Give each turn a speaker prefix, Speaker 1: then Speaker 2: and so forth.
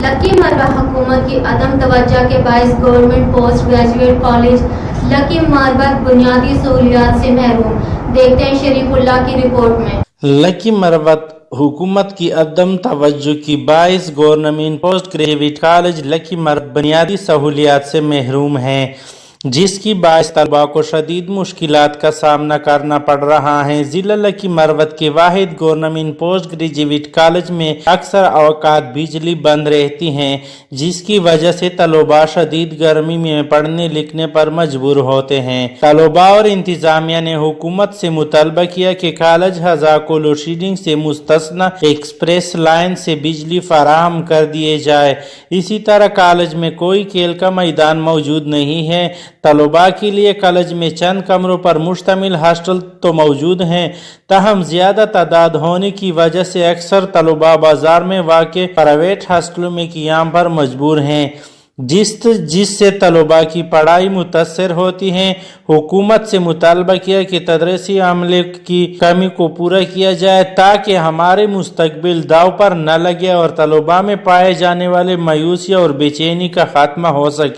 Speaker 1: لکی مربع حکومت کی عدم توجہ کے باعث گورنمنٹ پوسٹ گریجویٹ کالج لکی مربع بنیادی سہولیات سے محروم۔ دیکھتے ہیں شریف اللہ کی رپورٹ میں۔
Speaker 2: لکی مربع حکومت کی عدم توجہ کی باعث گورنمنٹ پوسٹ گریجویٹ کالج لکی مربع بنیادی سہولیات سے محروم ہے، جس کی باعث طلباء کو شدید مشکلات کا سامنا کرنا پڑ رہا ہے۔ ضلع لکی مربع کے واحد گورنمنٹ پوسٹ گریجویٹ کالج میں اکثر اوقات بجلی بند رہتی ہے، جس کی وجہ سے طلباء شدید گرمی میں پڑھنے لکھنے پر مجبور ہوتے ہیں۔ طلباء اور انتظامیہ نے حکومت سے مطالبہ کیا کہ کالج ہزا کو لوڈ شیڈنگ سے مستثنی ایکسپریس لائن سے بجلی فراہم کر دیے جائے۔ اسی طرح کالج میں کوئی کھیل کا میدان موجود نہیں ہے۔ طلباء کے لیے کالج میں چند کمروں پر مشتمل ہاسٹل تو موجود ہیں، تاہم زیادہ تعداد ہونے کی وجہ سے اکثر طلباء بازار میں واقع پرائیویٹ ہاسٹلوں میں قیام پر مجبور ہیں، جس سے طلباء کی پڑھائی متاثر ہوتی ہے۔ حکومت سے مطالبہ کیا کہ تدریسی عملے کی کمی کو پورا کیا جائے تاکہ ہمارے مستقبل داؤ پر نہ لگے اور طلباء میں پائے جانے والے مایوسی اور بے چینی کا خاتمہ ہو سکے۔